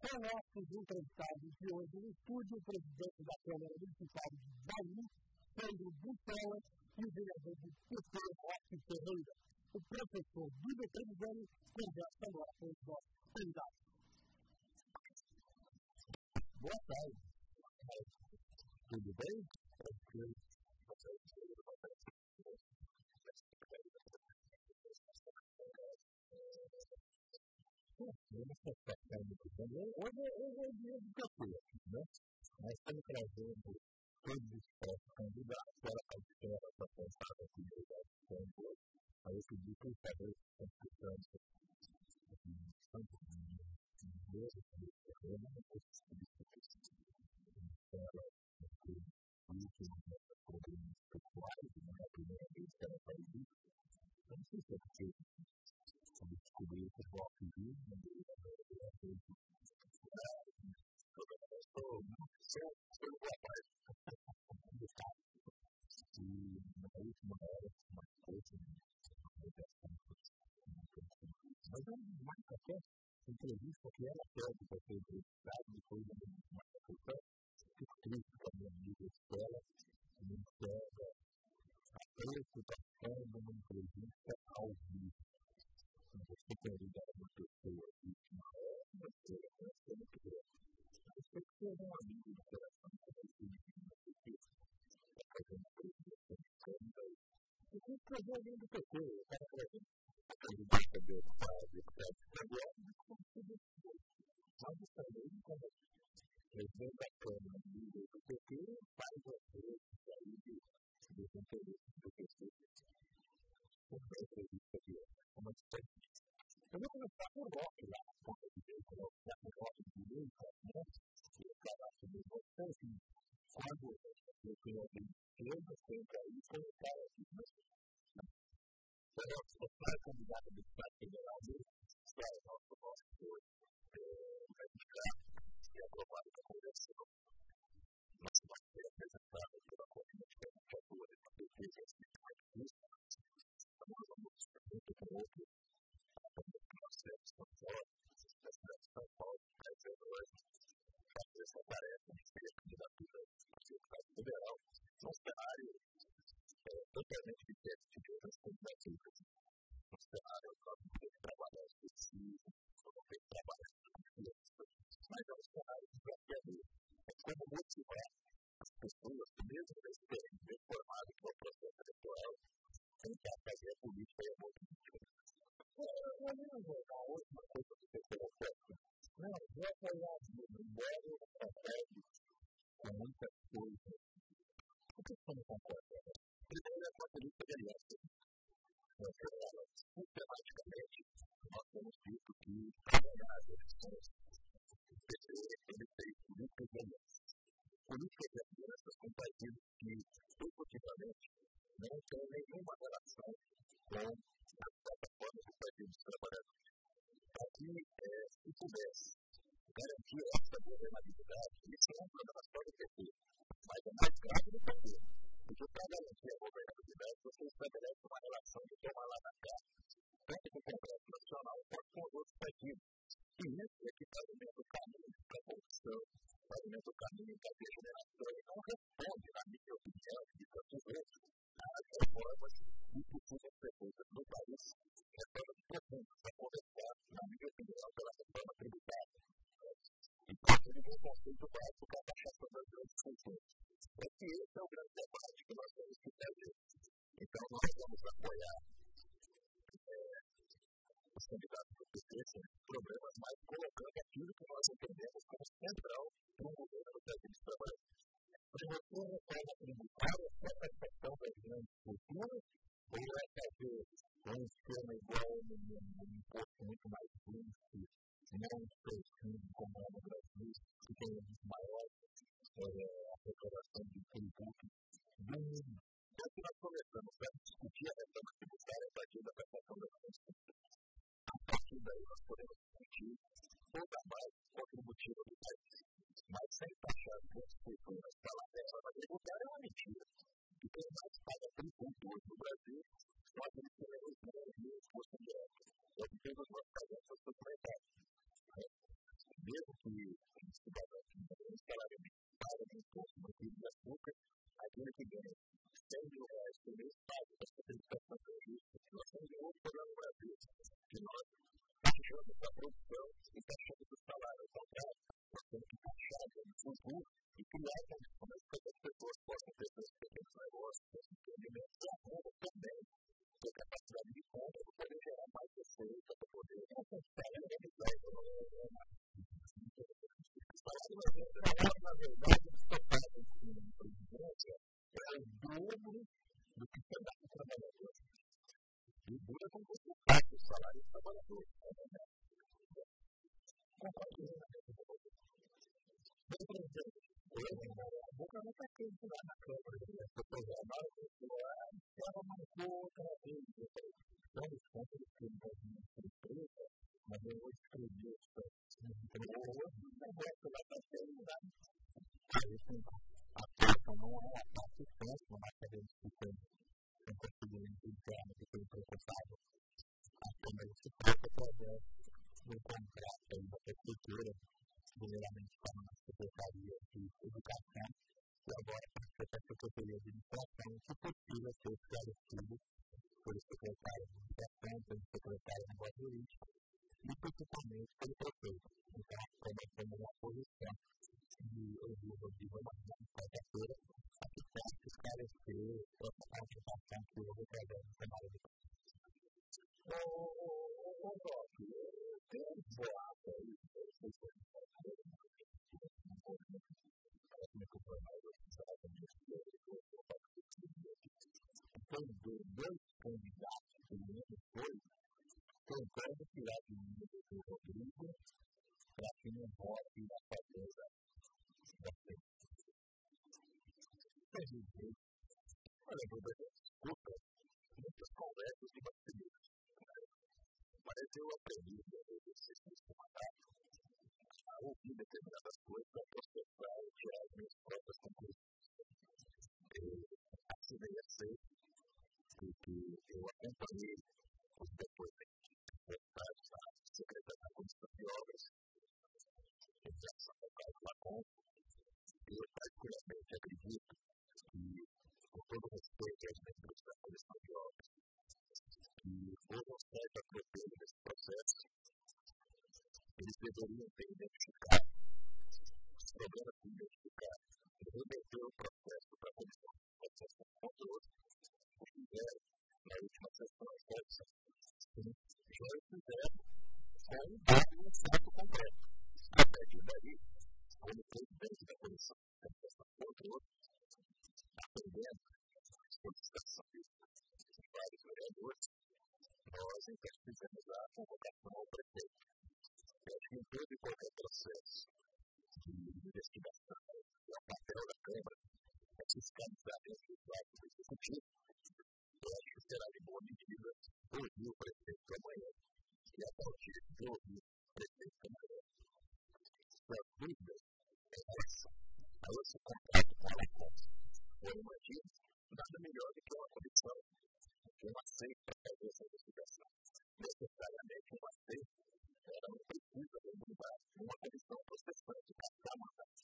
Com nossos entrevistados de hoje no estúdio, o presidente da Câmara Municipal de Baú, Pedro Bustola, e o vereador do PT, Roque Ferreira. O professor Guido Trevisani conversa agora com os nossos convidados. Boa tarde. Tudo bem? Hoje é dia do café, né? Nós estamos trazendo todos os candidatos para a espera para pensar na comunidade de Congo. Aí eu pedi para eles fazerem circunstâncias tanto de dinheiro, de terreno, problemas pessoais, não é a primeira vez que ela faz isso. Eu não sei se é porque eu descobri esse bloco de vida, eu boa parte. E na última hora, mais coisa, mas é mais qualquer entrevista que ela pede para ser entrevistada, depois da minha questão, fico triste com a minha amiga Estela, que me entrega a preocupação de uma entrevista ao vivo. Você convidar uma pessoa vítima é uma coisa muito grande. Você que seja um amigo do coração, como eu disse, para fazer uma entrevista de câmera, eu tenho que fazer alguém do PT, para fazer a candidata do deputado estadual, mas também como presidente da Câmara do PT, faz a entrevista aí dos interesses do PT. Como é a entrevista de hoje? Como é que está? Eu vou começar por Roque lá, como eu disse, começar por Roque de direita, né? E o cadastro do voto, assim, quando eu tenho alguém de esquerda, sempre aí, tem o cara aqui, né? Você faz candidato do Estado Federal mesmo, que é o nosso voto hoje, vai ficar e aprovado na convenção. Nós vamos ser apresentados pela corrente que é a atua de defesa e justiça. Nós vamos muito com outros processos São Paulo, a cidade de São Paulo, trazendo hoje fazer essa tarefa de ser candidatura do Estado Federal num cenário totalmente diferente de outras candidaturas. Um cenário onde nós não temos que trabalhar específico, não temos que trabalhar específico, mas é um cenário desafiador. É como motivar as pessoas, mesmo eles terem bem formado que é o processo eleitoral, tentar fazer a política e a movimentação. Eu não vou dar a última coisa que você colocou. Não, vou apoiar o Mboro, o Café, com muitas coisas. Por que você não concorda? Primeiro é uma política de aliança. Sistematicamente, nós temos visto que, nas eleições, o PT fez políticas de aliança. Políticas de aliança com partidos que, efetivamente, não têm nenhuma relação com as plataformas dos partidos dos trabalhadores. Aqui, se pudesse garantir essa governabilidade, isso é um problema só do PT, mas é mais grave do PT. Porque para garantir a governabilidade, você estabelece uma relação de tomar lá na casa, tanto com o Congresso Nacional quanto com os outros partidos. E isso é que pavimenta o caminho para a corrupção, pavimenta o caminho para a degeneração e não responde, na minha opinião, de tantos outros, às reformas que precisam ser feitas no país, reformas profundas para conversar, na minha opinião, pela reforma tributária. Inclusive, o conceito básico para a taxação das grandes funções. Esse é o grande debate que nós temos que fazer. Então, nós vamos apoiar os candidatos do PT sem problemas, mas colocando aquilo que nós entendemos como central para o governo do Brasil de trabalho. Promover a reforma tributária só para a questão das grandes fortunas, ou vai fazer um esquema igual um imposto muito mais justo, não expressivo como é no Brasil, que tem um dos maiores arrecadação de tributo do mundo. Então, que nós começamos a discutir a reforma tributária a partir da apresentação da Constituição. A partir daí, nós podemos discutir toda a base contributiva do país, mas sem taxar as grandes fortunas para a reforma tributária é uma mentira. E quem mais paga tributo hoje no Brasil são aqueles que menos ganham no imposto direto. É porque nós pagamos as suplementares. Mesmo que produção e taxando do salário ao contrário, nós temos que taxar no futuro e criar condições para que as pessoas possam ter seus pequenos negócios, seus empreendimentos, e a renda também ter capacidade de compra para poder gerar mais receita, para poder realizar o salário, na verdade, estocado em previdência é o dobro do que se dá para o trabalhador. E dura como você paga o salário do trabalhador. A boca não está quente lá na Câmara, ela marcou outra vez, então os pontos que não tem empresa, mas eu vou escrever isso. Hoje o negócio lá está sendo lá. A taxa não é a taxa extensa, mas a gente tem um procedimento interno que foi processado. A Câmara se trata através do contrato da prefeitura, primeiramente para a Secretaria de Educação, e agora para a Secretaria de Administração, que precisa ser esclarecido pelo secretário de Educação, pelo secretário de Negócio Jurídico e principalmente pelo prefeito. Então, a Câmara tem uma posição de ouvir uma quarta-feira para que possa esclarecer essa participação que houve através do cenário do país. Tem um boato aí, tem dois candidatos que ele foi tentando tirar dinheiro do Rodrigo para que não vote na faveza da frente. Olha, eu escuto muitas conversas de bastidores. Mas eu aprendi nesse mandato a ouvir determinadas coisas para processar e tirar as minhas próprias conclusões. Assinei a ser, porque eu acompanhei os depoimentos reportados na Secretaria da Comissão de Obras, Educação do Carlos Lacon, e eu particularmente acredito que, com todo respeito aos membros da Comissão de Obras, que houve um certo atropelo nesse processo, eles deveriam ter identificado os problemas que identificaram e reverter o processo para a Comissão de Processo de Controle, que fizeram na última sessão de comissão. Já fizeram com um dado e um fato concreto. A partir daí, como presidente da Comissão de Processo de Controle, atendendo a solicitação de vários vereadores, nós então fizemos a convocação ao prefeito. Eu acho que em todo e qualquer processo de investigação, o papel da Câmara é fiscalizar dentro do ato do Executivo. Eu acho que será de boa medida ouvir o prefeito amanhã e a partir de ouvir o prefeito amanhã. A dúvida é essa, a esse contrato com a Lacon. Eu imagino nada melhor do que uma comissão que não aceita para fazer essa investigação. Necessariamente uma aceita, ela não precisa remunidar uma comissão processante para cada mandato.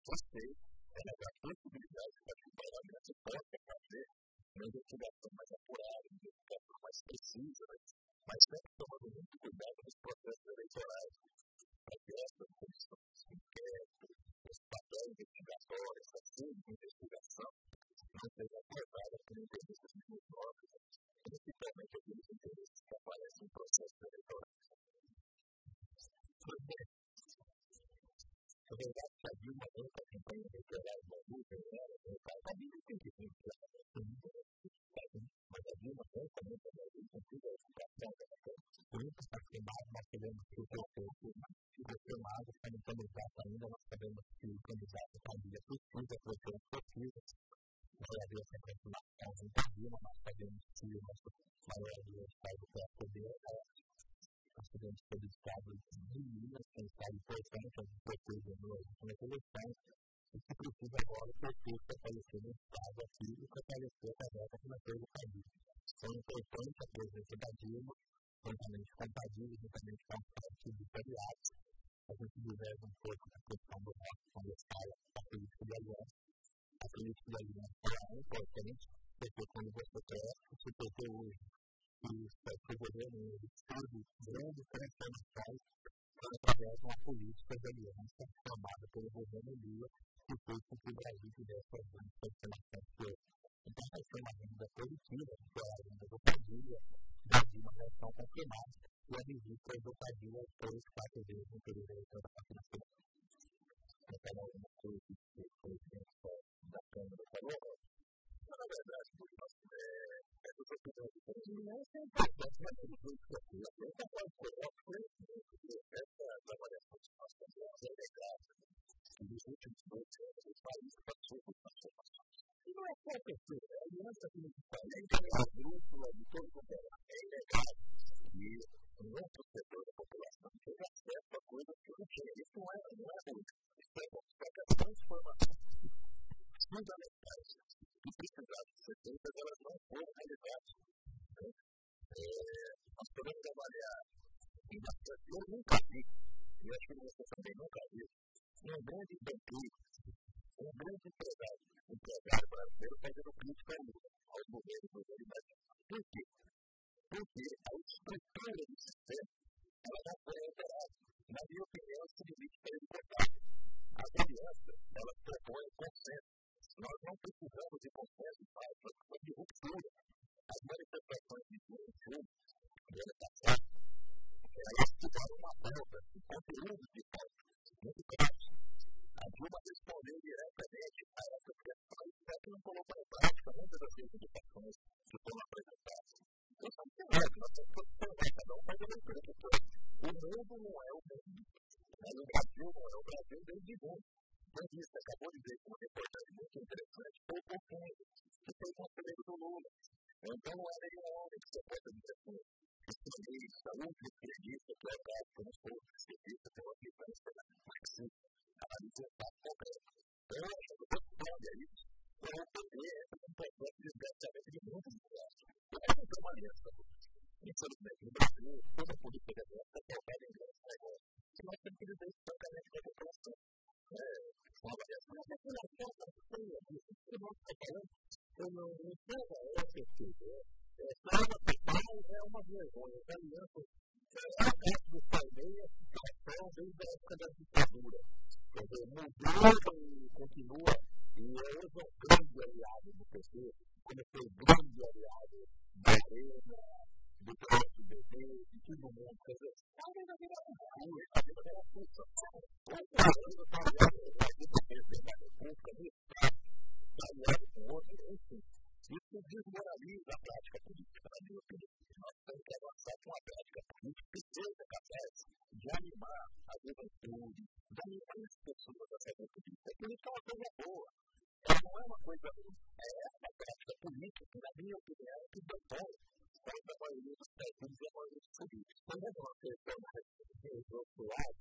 Você ela dá a possibilidade para que o parlamento possa fazer uma investigação mais apurada, uma investigação mais precisa, mas sempre tomando muito cuidado nos processos eleitorais, para que essas comissões de inquérito, esse papel investigatório, essa sede de investigação, não seja apoiada por interesses muito novos, principalmente aqueles interesses que aparecem em processos eleitorais. Pois bem, é verdade que a Dilma nunca acompanha eleitoral da luta, a Dilma tem que ter mas a Dilma nunca acompanha a educação da nunca está queimado, nós sabemos que o queimado está no candidato ainda, nós sabemos que o candidato fazia pesquisa, procurando pesquisa, vai haver essa continuação da Dilma, nós sabemos que o nosso maior adversário do PSDB nós sabemos que ele estava de Minas, que estava importante, as pesquisas nas últimas eleições, e que precisa agora o prefeito fortalecer o Estado aqui e fortalecer a tarefa financeira do país. Então, é importante a presença da Dilma, juntamente com o Padilha, juntamente com os partidos aliados, a gente diverge um pouco na questão do nosso conversar a política de aliança. A política de aliança é importante, porque quando você cresce, se você hoje que o governo teve grandes transformações através de uma política de aliança formada pelo governo Lula, que fez com que o Brasil tivesse as grandes transformações que hoje. Então, vai ser uma renda positiva, que é a renda do Padilha, da Dilma já estão confirmadas, e a visita do Padilha foi 4 vezes no período eleitoral aqui na cidade. Então, alguma coisa que foi dentro da Câmara falou, na verdade, essas opiniões não são importantes, mas eles vão discutir. A gente pode colocar essas avaliações que nós fazemos é legal. E nos últimos 2 anos, o país passou por transformações. E não é só pessoa, é a aliança que nos faz, é a agrícola de todo o governo. É ilegal que um outro setor da população tenha acesso a coisas que não tinha. Isso não é ruim. Isso é bom. Só que as transformações fundamentais que precisavam ser feitas, elas não foram realizadas. Nós podemos avaliar, eu nunca vi, e acho que você também nunca viu, um grande banqueiro, um grande empresário brasileiro fazendo crítica aos governos do Brasil. Por quê? Porque a estrutura do sistema ela não foi alterada. Na minha opinião, esse limite foi importante. As alianças, elas propõem consenso. Nós não precisamos de consenso para a de ruptura. As manifestações de julho, no ano passado, elas tiveram uma volta de conteúdo de pauta muito grande. A Dilma respondeu diretamente a essa questão e que não colocou em prática muitas das reivindicações que foram apresentadas. Então, são cenários, nós temos que observar, cada um faz a leitura que foi. O mundo não é o mundo. O Brasil não é o Brasil desde muito. Como disse, acabou de dizer uma reportagem muito interessante, foi o Confundo, que foi o conselheiro do Lula. Então, não é nenhum homem que você pode dizer assim, extremista, ultra-extremista, que é o caso que nós fomos extremistas, tem uma diferença, mas sim, analisar o fato concreto. Então, eu acho que o que é isso, o PT é um processo de desgastamento de muitos lugares. Eu acho que é uma aliança, infelizmente, no Brasil, toda a política de aliança é pautada em grandes negócios. E nós temos que dizer isso francamente para a população. Uma avaliação da população brasileira, isso que nós estamos falando, eu não entendo a certeza. Cada papai é uma vergonha. As alianças, a parte do Palmeiras, estão desde a época da ditadura. Quer dizer, mudou e continua, e hoje é um grande aliado do PT, como foi grande aliado da Arena, do PSDB, de todo mundo. Quer dizer, a verdadeira cultura, a verdadeira função. O Brasil está aliado com o presidente da República, do Estado, está aliado com outro, enfim. Isso desmoraliza a prática política. Na minha opinião, nós temos que avançar com a prática política que seja capaz de animar a juventude, de animar as pessoas a fazer política. A política é uma coisa boa. Ela não é uma coisa ruim. É essa prática política que, na minha opinião, é que depõe quando a maioria dos países e a maioria dos políticos. Quando é uma questão do outro lado,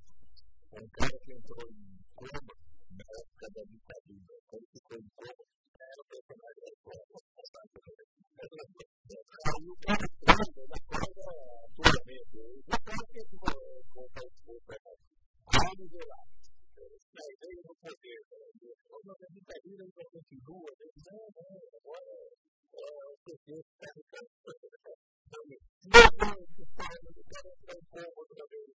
um cara que entrou em coma na época da ditadura, quando ficou em coma, era o personagem da coma. Aí o cara entrando na coisa puramente. O cara que ficou lá, mas veio no poder. Quando a ditadura ainda continua, não, agora o PT está não se fala do cara entrar em coma outra vez.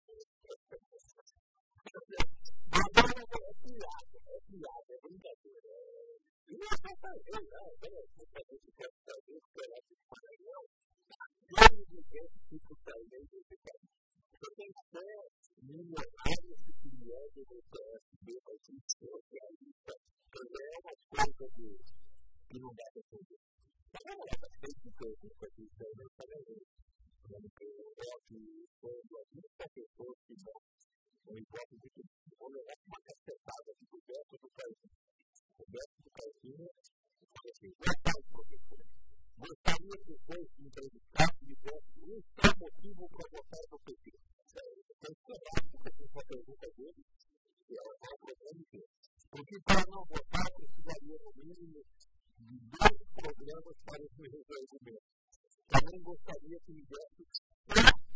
Agora é piada, é brincadeira. E não é só fazer, não. Muita gente quer fazer, esperar que faça, não. Vários eventos que se fazem, você tem fé milionários que se viajam no PSB, mas isso é a lista. É umas coisas que não dá para fazer. Mas não é para ter que ter isso aqui, também, também. Quando tem um voto, quando as muitas pessoas que vão, no voto de que vão levar uma cacetada de Beto do Caetano. O Beto do Caetano, assim, vai professor. Gostaria que fosse entrevistado e dissesse um só motivo para votar no PT. Tem que ser rápido com a pergunta dele, que é o problema dele. Porque para não votar, precisaria no mínimo de 2 programas para esse resolvimento. Também gostaria que me desse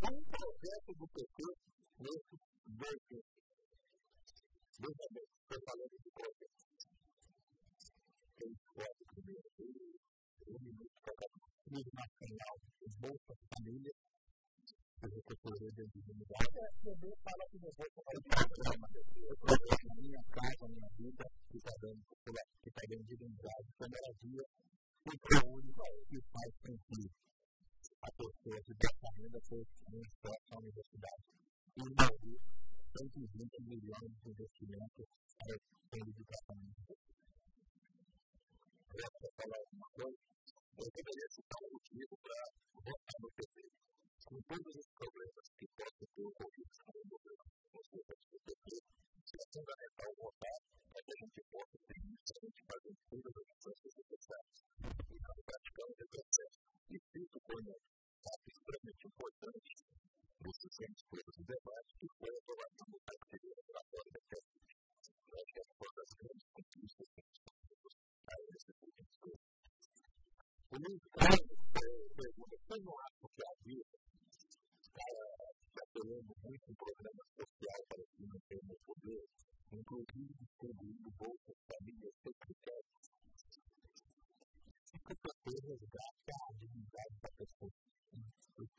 um projeto do PT nesses 2 anos. Veja bem, estou falando de projeto. Tem 4 primeiros, 1 minuto cada um. Livro Nacional de Bolsa Família, que eu recuperei dentro de unidade, também fala que o Bolsa Família, minha casa, minha vida, que está dando dignidade, como era dia, foi o único que faz com que a pessoa de baixa renda fosse um acesso à universidade. E no Brasil, 120 milhões de investimentos para a educação. Para falar alguma coisa, eu poderia citar um motivo para votar no PT. Com todos os problemas que possam ter ocorrido no governo do PT, é fundamental votar para que a gente possa ter isso, a gente fazer todas as ações necessárias e não praticando o processo. E cito como fato extremamente importante desses anos todos os debates, que foi a aprovação do Pacto Regulatório da Fed. Eu acho que é uma das grandes conquistas que nós temos nesse último tempo. O Luiz Carlos pergunta: você não acha que a vida está apoiando muito um programa social para que não tenha poder, inclusive distribuindo bolsas famílias secretárias? Com certeza resgata a dignidade da pessoa. Os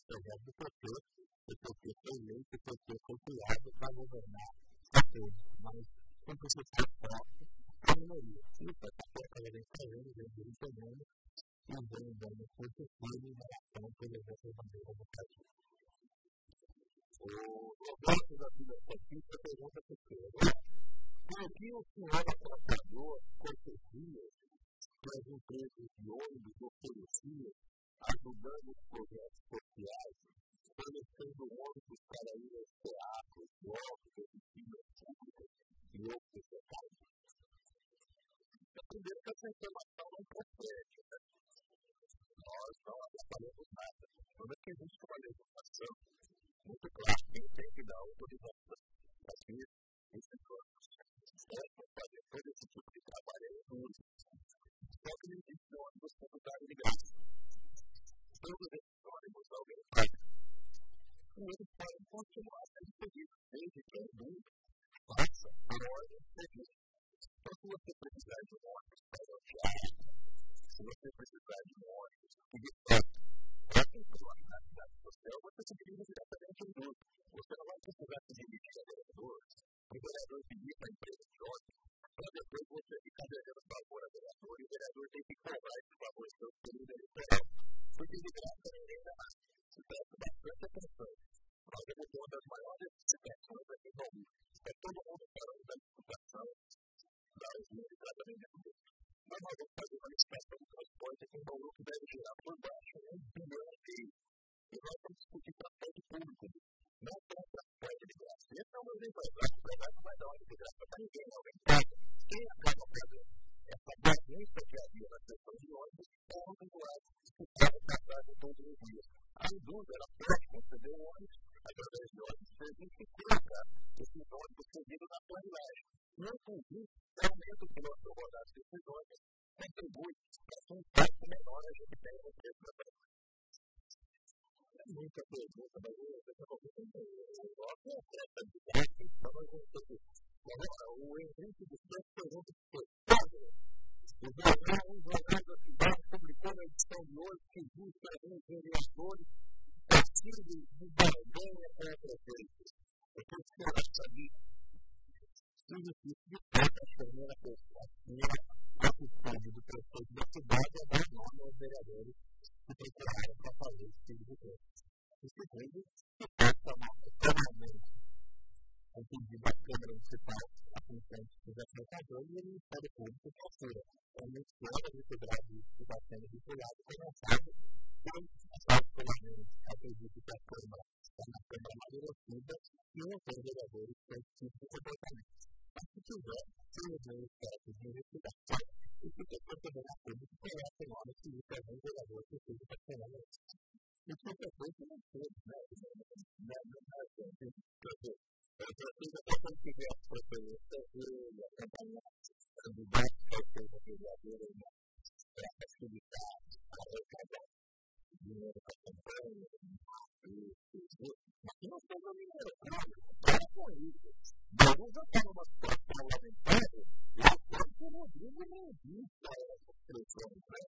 projetos do PT, o PT foi eleito, o PT foi criado para governar a todos, mas com necessidade própria, a minoria. Isso é a que ela vem fazendo, vem desempenhando e vem dando muito firme em relação, por exemplo, à bandeira do país. O Roberto da Vida Petista pergunta para o senhor: por que o senhor atrapalhou cortesias para as empresas de ônibus ofereciam, ajudando os projetos sociais, fornecendo ônibus para ir aos teatros, jogos, oficinas públicas e outros locais? Primeiro que essa informação não procede, né? Nós não atrapalhamos nada. Quando é que existe uma legislação muito clara, quem tem que dar autorização para esses ônibus para fazer todo esse tipo de trabalho aí no uso. Só que não existe ônibus com lugar de graça. Todos esses ônibus alguém paga. E eles podem continuar sendo pedidos, desde que o mundo faça por ordem de serviço. Então, se você precisar de um ônibus para o teatro, se você precisar de um ônibus que de fato é controle na cidade social, você se dirige diretamente ao grupo. Você não vai precisar se dirigir a vereadores, o vereador pedir para a empresa de ônibus, para depois você ficar devendo favor a vereador, e o vereador tem que cobrar esse favor seu período eleitoral. Porque de graça ninguém dá nada. Se presta bastante atenção. Nós temos uma das maiores situações aqui no Rio. É todo mundo falando da licitação das linhas de tratamento. Mas nós vamos fazer uma licitação de transporte aqui em Bauru que deve gerar por baixo 1 bilhão e meio. E nós vamos discutir transporte público. Não tem transporte de graça. Esse é um exemplo exato. O trabalho não vai dar hora de graça para ninguém. Alguém paga. Quem acaba fazendo essa bagunça que havia na questão de ônibus é um usuário que estava passado todos os dias. A indústria ela pode conceder um ônibus através de ônibus serviço e colocar esses ônibus servindo na planilagem. Não convite, aumenta o quilômetro rodado desses ônibus, contribui para que um impacto menor a gente tenha no preço da banca. Muita pergunta, mas eu não vou entender. O Henrique do Santos pergunta para o senhor: o jornal da cidade publicou na edição de hoje que existe alguns vereadores partidos de barganha com a prefeita. Eu quero que o senhor acha disso. Significa de fato a primeira atitude do prefeito da cidade é dar nome aos vereadores que procuraram para fazer esse tipo de coisa. E segundo, que pode tomar formalmente um pedido da Câmara Municipal, a função de fiscalização e controle, e o Ministério Público procura. É uma escola de cuidado que está sendo vinculado com o Estado, particularmente, acredito que a Câmara está na Câmara amadurecida e não tem vereadores com esse tipo de comportamento. Mas se tiver, se houver espécies de investigação, e se tem que ter a público, coloque o nome que isso é um vereador que seja personalmente. E se você fosse, não sei, né? Eu preciso até quando tiver a preferência e acompanhar candidatos que sejam vereadores para facilitar a arrecadar dinheiro para a campanha. Mas não seja mineiro, para com isso. Bauru já está numa situação lamentável, e a própria Rodrigo não existe essa expressão, né?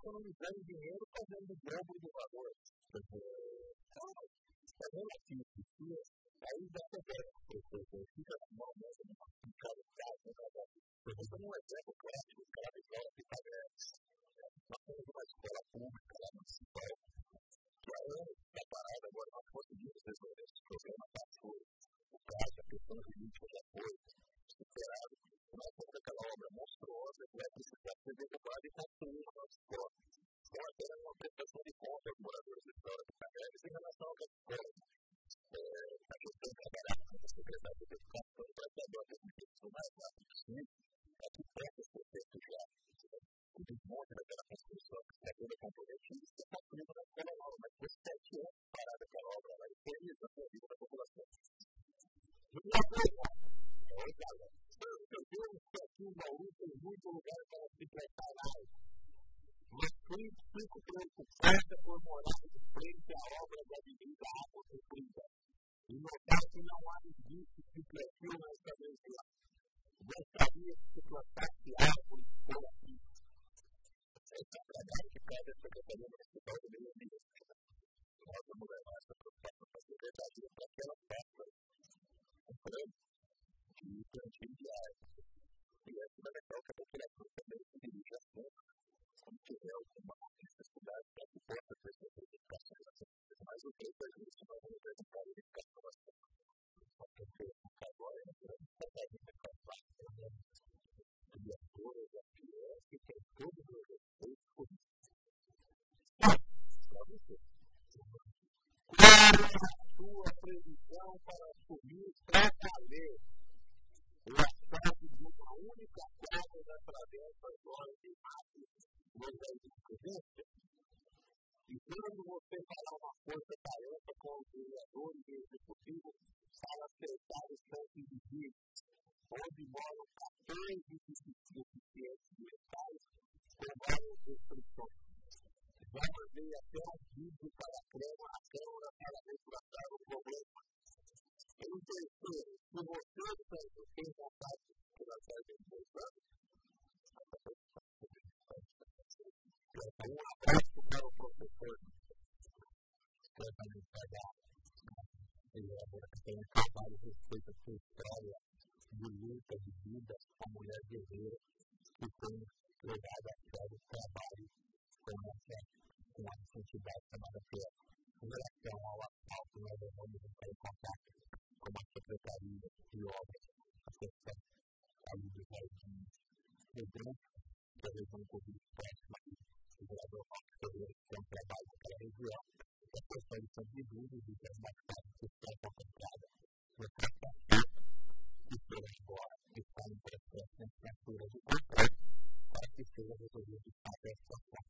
economizando dinheiro fazendo o dobro do valor. É relativo. Aí dá para ver, fica na mão, fica no caso, Dando um exemplo clássico, aquela escola Picadetes. Nós temos uma escola pública lá municipal, que há anos está parada, agora nós conseguimos resolver esse problema, passou o prazo, a questão jurídica já foi superada. Nós temos aquela obra monstruosa que vai precisar ser derrubada e construir uma nova escola. Então, até uma prestação de conta aos moradores da escola Picadetes em relação às escolas. A gente tem que trabalhar com o secretário de Educação para saber a comunicação mais rápido possível, para que possa ser feito já o desmonte daquela construção que está toda componente e está construída na escola nova, mas foi 7 anos parada aquela obra lá e feliz a vida da população. E uma coisa, eu vejo que aqui em Bauru tem muito lugar para se plantar lá, mas fico preocupada por morar de frente à obra da Avenida Água Comprida. E notar que não há indício de plantio nessa região. Gostaria que se plantasse árvores por aqui. Esse é o trabalho que faz a Secretaria Municipal do Meio Ambiente. Nós vamos levar essa preocupação para a Secretaria para que ela faça um plano de plantio de árvores. E é fundamental que a população também se dirija a fundo, quando tiver alguma necessidade para que possa ter essa verificação. Mas o que é isso? Nós vamos verificar a verificação da situação. Agora, nós vamos fazer a verificação criaturas, a criança, que tem todos os respeitos por isso. Para você. Qual é a sua previsão para assumir para valer o asfalto de uma única quadra da travessa agora de mato no Rio de Janeiro? E quando você fará uma força-tarefa com os vereadores e executivos para acertar os pontos de vista, onde moram 14 deficientes mentais com várias restrições. Já mandei até um vídeo para a Câmara para retratar o problema. Em terceiro, se você tem vontade de tratar de voltando, um abraço para o professor. Eu também pegar que tem um trabalho a respeito da sua história de luta, de vida, com a mulher guerreira que tem levado a sério o trabalho com a entidade chamada PES. Em relação ao asfalto, nós vamos entrar em contato com a Secretaria de Obras, a questão ali do Jardim Pedrão, que é a região um pouco próxima do vereador Marcos Ferreira, que tem um trabalho naquela região, a questão de São Vidúrio, de ter uma casa que está concentrada no transporte, que por agora está em processo de assinatura de contrato, para que seja resolvido de fato essa situação.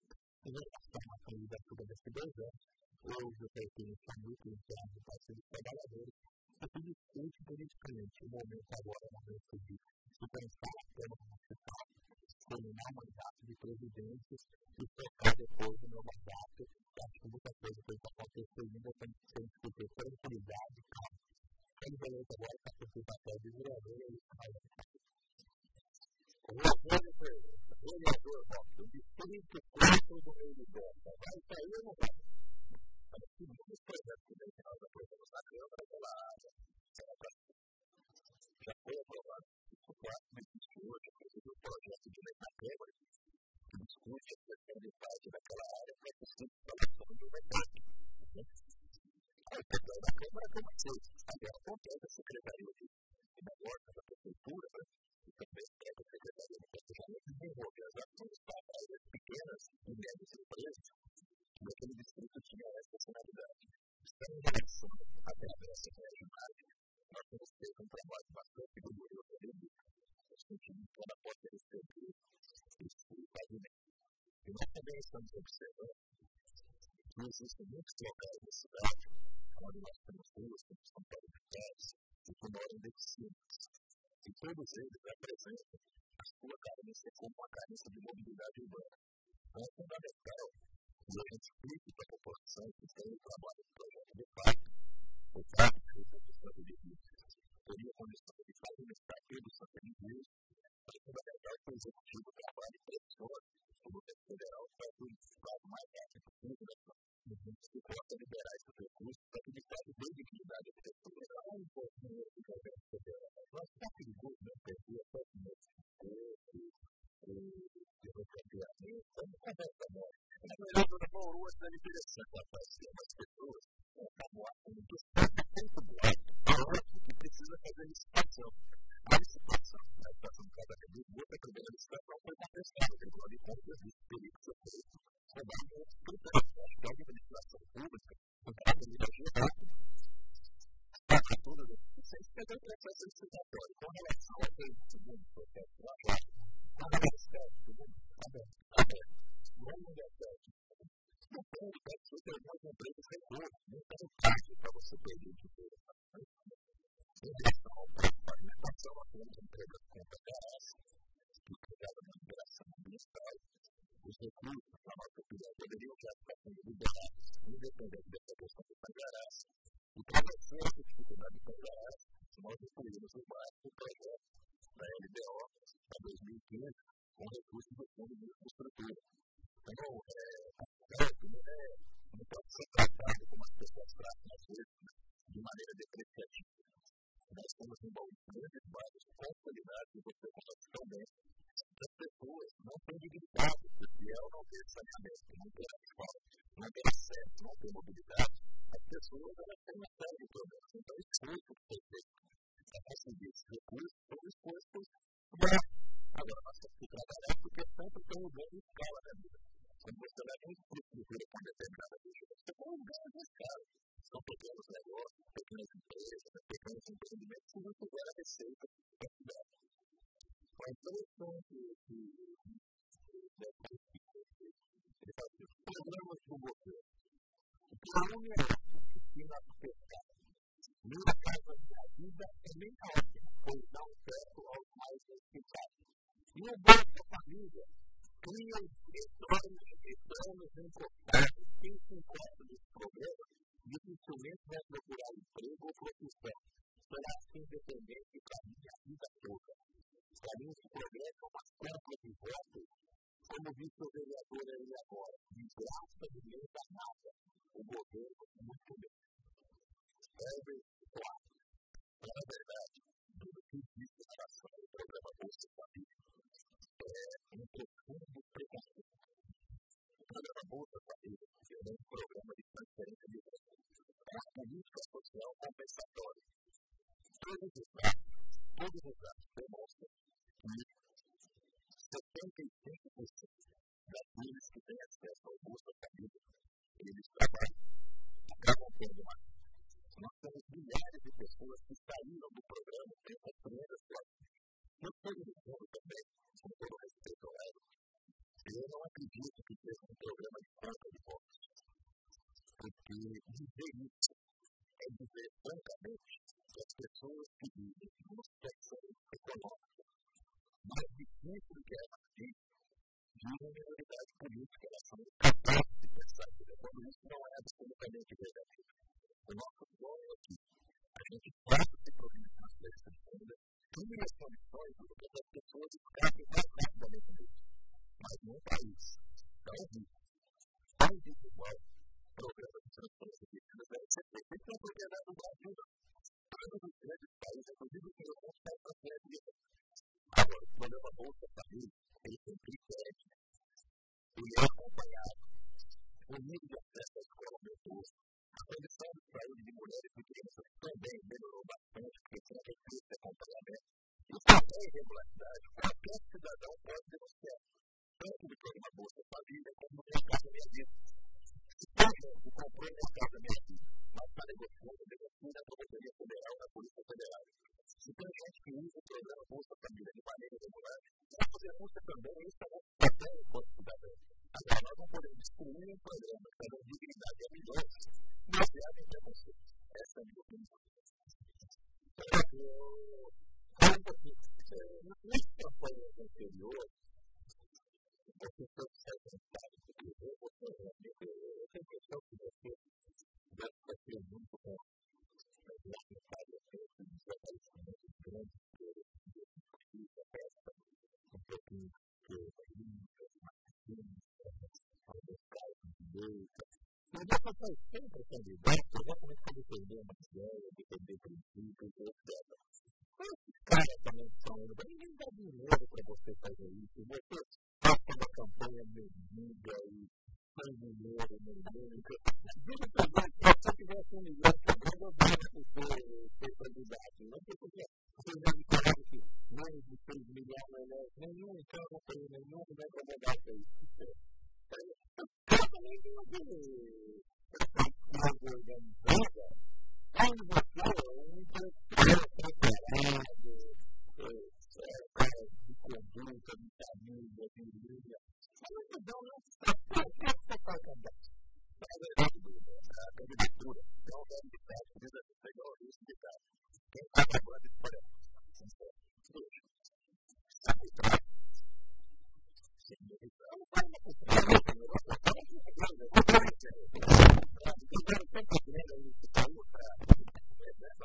Em relação à candidatura desses 2 anos, hoje o presidente está muito interno do Partido dos Trabalhadores, e se discute politicamente o momento agora, o momento de se pensar a Câmara Municipal, terminar o mandato de presidente e tocar depois do meu mandato. Acho que muita coisa tem que acontecer ainda, tem que ser discutido tranquilidade e calma. Quando o eleito agora está com o papel de vereador, ele está mais o vereador do Distrito 4 do Rio de Janeiro vai sair ou não vai? Aqui, muitos projetos que nós aprovamos na Câmara pela área, já foi aprovado o 4, mas existe hoje, inclusive, o projeto de lei na Câmara, que discute a questão de parte daquela área para que se instalação de uma parte. A questão da Câmara, como assim? Agora, acontece a Secretaria de Negócios da Prefeitura, e também a Secretaria de Planejamento desenvolver as ações para áreas pequenas e médias empresas, que naquele distrito tinha essa finalidade. Estão em relação à travessa regional, nós temos feito um trabalho bastante rigoroso ali, no sentido de que ela pode receber esse pavimento. E nós também estamos observando que existem muitos locais da cidade, onde nós temos ruas, que são pavimentais, e que moram deficientes. E todos eles apresentam a sua carência como uma carência de mobilidade urbana. Então é fundamental que a gente explique para a população que tem o trabalho do projeto de fato, o fato de que a questão de limites teria condição de pavimentar todo o Santa Cruz, mas é fundamental que o executivo trabalhe pressione o governo federal para que o mais rápido possível se possa liberar esses recursos para que de fato dê dignidade à prefeitura. Não é um pouquinho do governo federal, mas está perigoso, né? Perder até o é um processo licitatório. Com relação ao segundo processo do acordo, a resposta do mundo aberto, não é aberto. No fundo, você tem algumas empresas recursos, não tem prazo para você perder dinheiro. Em relação ao prazo de alimentação, nós temos empresas com PPS, que cuidaram da migração ambiental. Os recursos da nossa opinião deveriam já estar sendo liberados, independente dessa questão do PPS. E para vencer essa dificuldade do PPS, nós incluímos o básico projeto da LDO para 2015, com recursos do Fundo de Infraestrutura. Então, não pode ser tratado como as pessoas tratam, às vezes, de maneira depreciativa. Nós temos envolvimentos vários consolidados e você conhece também. As pessoas não têm dignidade, porque ela não tem saneamento, não tem asfalto, não tem acesso, não tem mobilidade. As pessoas têm uma série de problemas. Então, o esforço que foi feito para conseguir esses recursos foi um esforço grande. Agora, nós temos que trabalhar porque sempre tem um ganho de escala na vida. Quando você leva uma estrutura com determinada região, você tem um ganho de escala. São pequenos negócios, pequenas empresas, pequenos empreendimentos que não tiveram a receita da cidade. Mas interessante que programas do governo. O plano é que na pesquisa, minha casa da vida é bem ótima, pois dá um certo aos mais necessitados. E o Bolsa Família cria os planos encostados, quem se encontra nesse programa, dificilmente vai procurar emprego ou profissão. Será assim independente para minha vida toda. Para mim, esse programa é uma compra de votos, como disse o vereador aí agora, de graça de meio da nada. O governo muito bem. Na verdade, tudo que existe em relação ao programa Bolsa Família é um profundo preconceito. O programa Bolsa Família é um programa de transferência de renda. É uma política social compensatória. Todos os dados demonstram que 75% daqueles que têm acesso ao Bolsa Família, eles trabalham, acabam tendo mais. Nós temos milhares de pessoas que saíram do programa sem compreender as não todo mundo também, com todo respeito ao ego. Eu não acredito que seja um programa de compra de votos. Porque dizer isso é dizer francamente que as pessoas que vivem numa situação econômica mais difícil que ela tem, vivem minoridade política, elas são capazes de pensar quando isso não é absolutamente verdadeiro. O nosso sonho é que a gente faça esse programa de transferência de renda, crie as condições para que as pessoas escapem mais rapidamente disso. Mas num país tão desigual, programa de transferência de renda deve ser feito. Isso é a propriedade do Brasil. Todos os grandes países, inclusive os que não estão transferência de renda. Agora, o programa Bolsa Família, ele tem critérios. Ele é acompanhado. O nível de acesso à escola aumentou. A condição de saúde de mulheres e crianças também melhorou bastante, porque tem recurso de acompanhamento. E também irregularidade, qualquer cidadão pode denunciar, tanto do programa Bolsa Família como do Mercado Minha Vida. Se tem gente que comprou o Mercado Minha Vida, mas está negociando, negocia na Promotoria Federal e na Polícia Federal. Se tem gente que usa o programa Bolsa Família de maneira irregular, essa denúncia também, isso é também enquanto cidadão. Agora, nós não podemos excluir um programa que dá dignidade a milhões, baseado em preconceito. Essa é a minha opinião. Nas campanhas anteriores, você foi secretário do governo, eu tenho a impressão que você deve sofrer muito com as necessárias desaparecimentos grandes da festa, um pouquinho alguns casos de direita. Mas já passou sempre candidato, exatamente para defender uma ideia, defender princípios, etc. Esses caras também são, ninguém dá dinheiro para você fazer isso. Você passa uma campanha medida e sem dinheiro, diga também, se você tivesse um milhão de reais, eu daria para ser candidato. Não sei porque vocês já me falaram que menos de 6 milhões não é nenhum, então eu não tenho nenhum, não é incomodado com isso. Eu também tenho uma coisa organizada, onde você é um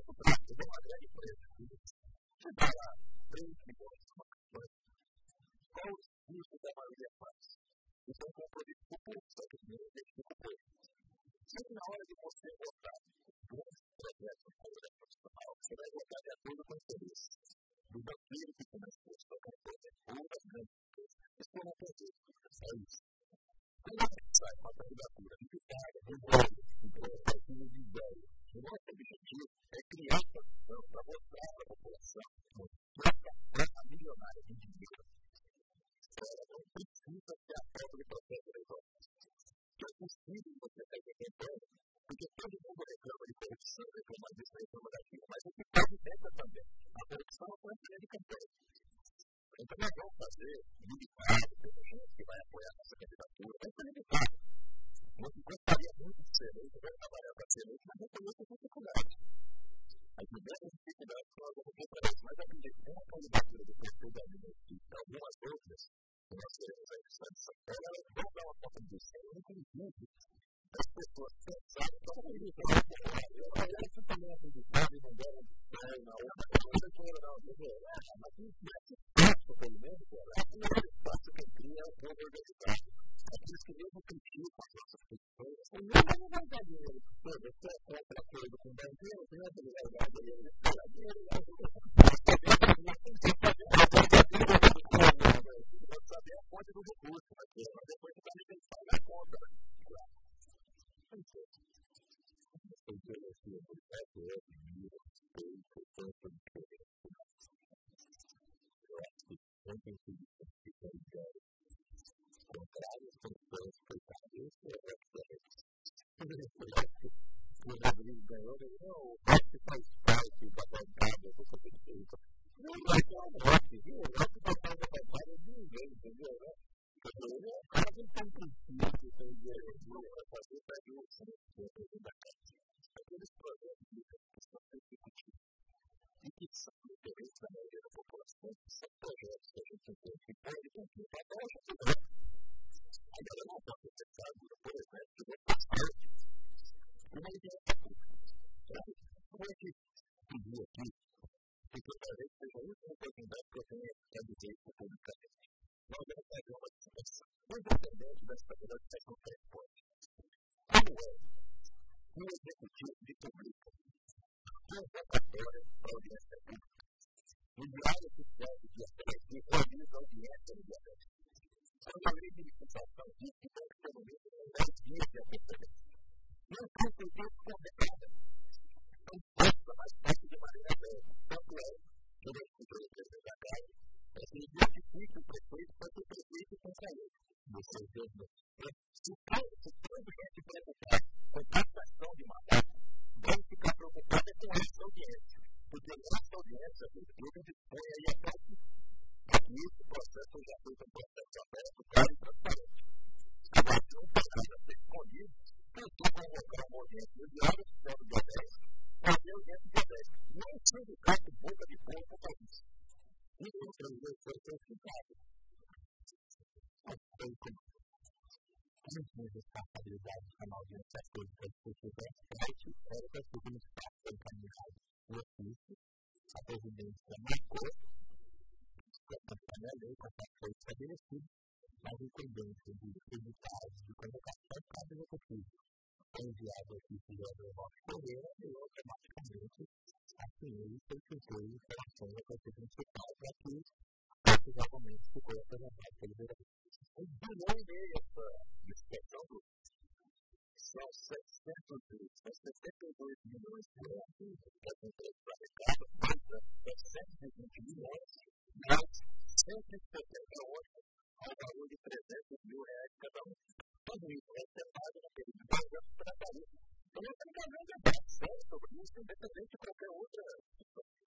do tráfico de uma grande empresa. Você dá lá 3 milhões de locações. Qual o custo da maioria faz? Então, com o produto público, só que dinheiro tem que ter. Sempre na hora de você votar bons projetos no Congresso Nacional, você vai votar de acordo com o interesse do banqueiro que começa a sua campanha ou das grandes empresas. Isso não tem jeito, é isso. Quando você sai uma candidatura limitada, regulada, partido de ideia, o nosso objetivo é criar condição para mostrar para a população que a milionária de dinheiro não precisa ter a prova do processo eleitoral. Que é possível você ter que campanha, porque todo mundo reclama de corrupção, reclama disso, reclama daquilo, mas o que pode ter também, a corrupção é uma de campanha. Então, nós vamos fazer limitado, tem gente que vai apoiar a nossa candidatura, vai ser limitado. Nós gostaria muito de ser eleito, vai trabalhar para ser eleito, mas não tem muita dificuldade. As diversas dificuldades que nós vamos ter para isso, mas acredito que uma candidatura do prefeito da Minas e algumas outras que nós teremos aí no estado de São Paulo, elas vão dar uma contribuição muito incrível das pessoas pensarem como isso. Isso também é acreditado e não deram na outra coisa que era não, mas isso espaço, pelo menos, é o espaço que cria o povo organizado. Aqueles que mesmo criticam as nossas pessoas, não vai dar dinheiro. Você é contra a coisa com banqueiro, você não vai dar dinheiro. Pode saber a fonte do recurso, mas depois você também tem que pagar a conta. Enviado aqui para o nosso correio e automaticamente assinei e certifiquei informações da Conselho Municipal para que esses argumentos ficam apresentados pelo vereador. O bilhão e meio dessa questão são 62 milhões de reais que a gente tem para arrecada, mais 720 milhões, mais 178 ao valor de 300 mil reais cada um. Tudo isso vai ser pago naquele projeto para a isso. Então, eu tenho também debater sobre isso, independente de qualquer outra situação.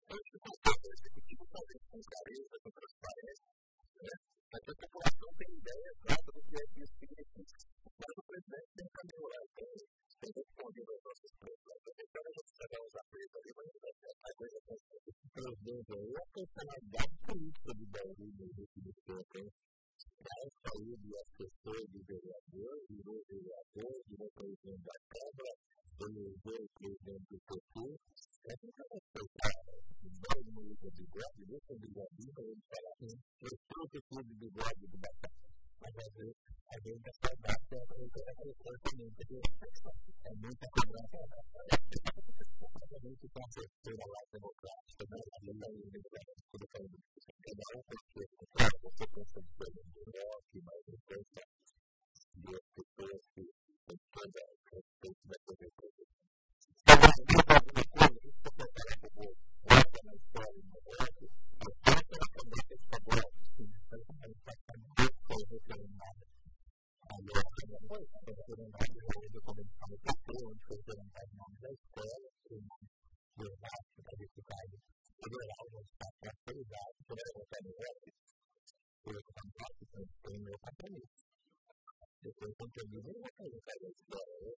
O executivo talvez com clareza, com transparência, mas a população tem ideia exata do que é que isso significa. Mas o presidente tem caminho lá, tem respondido às nossas perguntas. Então, a gente precisa dar uns apoios ali, mas não vai ser a coisa com o presidente aí. A personalidade política do Brasil, do tempo, vai sair do assessor do vereador, virou vereador, virou presidente da Câmara, ele vê o presidente do PT, é que não respeitar o bode no uso do bigode, deixa o bigodinho para ele falar assim, respeita o clube do bigode do batata. Mas às vezes a gente é saudável, é muita cobrança. A gente tem a terceira lá democrática, né? A gente está indo tudo para ele. Cada um tem que ter, você pensa em coisa de rock, mas não pensa de as pessoas que têm toda a respeito da coisa toda. Agora, se você faz uma coisa, isso que eu falar com o povo, volta na história do rock, mas pensa na cabeça de cabelo, sim, mas a gente está muito referendado. Agora, depois, a referendado hoje, quando a gente fala do PT, onde foi referendado o nome da escola, o nome do debate da deputada federal, onde está caracterizado por ela votar no rock, por esse contrato que tem meu compromisso. Depois do compromisso, eu vou colocar a história, eu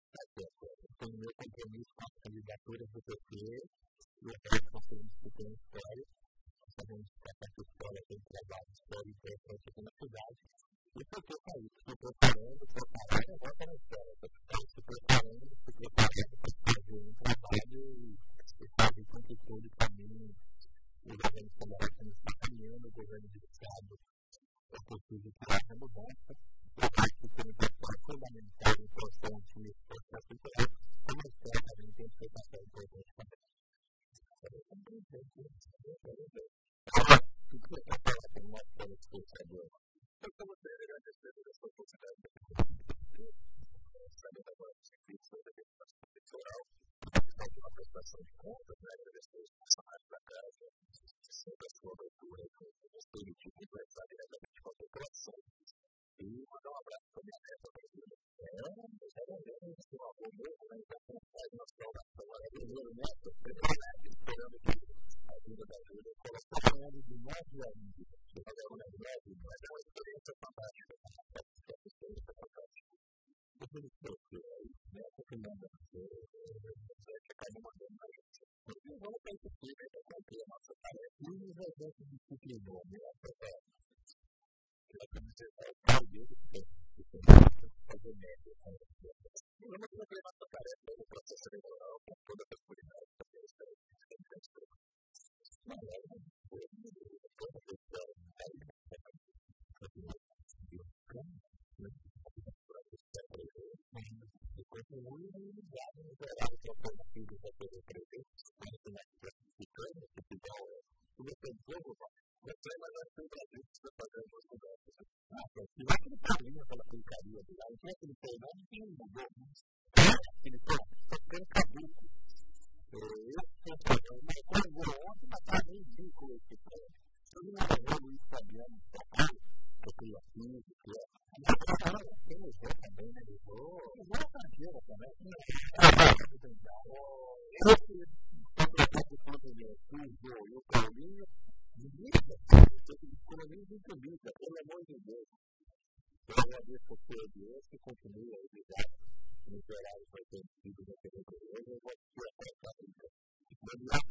tenho meu compromisso com as candidaturas do PT, e eu quero conseguir discutir a história, sabemos que essa história tem trabalho histórico importante aqui na cidade, e o PT está aí, se preparando, agora está na história, está se preparando para fazer um trabalho e fazer com que todo o caminho, o governo federal está caminhando, o governo do Estado, é possível criar uma mudança. Eu acho que tem um papel fundamental e importante nesse processo inteiro, como a história também tem que ter papel importante também. Agora, o que eu quero falar com o nosso telespectador? Eu estava querendo agradecer a sua oportunidade de sabendo agora dos serviços da legislação eleitoral, de uma prestação de contas, agradecer os funcionários da casa, sempre a sua abertura, com o espírito de conversar diretamente com a população. E mandar um abraço para a minha neta, para a minha um avô novo, né? Então, faz uma saudação maravilhosa, né? Esperando que a vida da Júlia coloque falando de 9 anos. Mas é uma experiência fantástica. Essa experiência fantástica. Eu vou dizer que é essa que manda que acaba mandando a gente. Então, vamos para esse tipo para cumprir a nossa tarefa. E nos eventos disciplinou, né? Eu vamos cumprir a nossa tarefa no processo eleitoral com toda a tranquilidade também. Continue ligado no horário que alternativo para poder presente, classificando, se você jogo, você vai dar para o Brasil que você fazer as suas mudanças. Se vai aquele carinho, aquela porcaria de lá, não é aquele perdão, não tem um bom. Ele está ficando caduco. Uma coisa ontem, mas está bem ridículo esse plano. Ele não ganhou o Luiz Fabiano de São Paulo, que é criativo, que é. Mas tem o Zé também, né? O Zé é canjeiro também. O Paulinho, pelo amor de Deus. Eu agradeço a sua audiência e continue aí ligado nos horários que vai ter sido na TV. Eu vou assistir a próxima.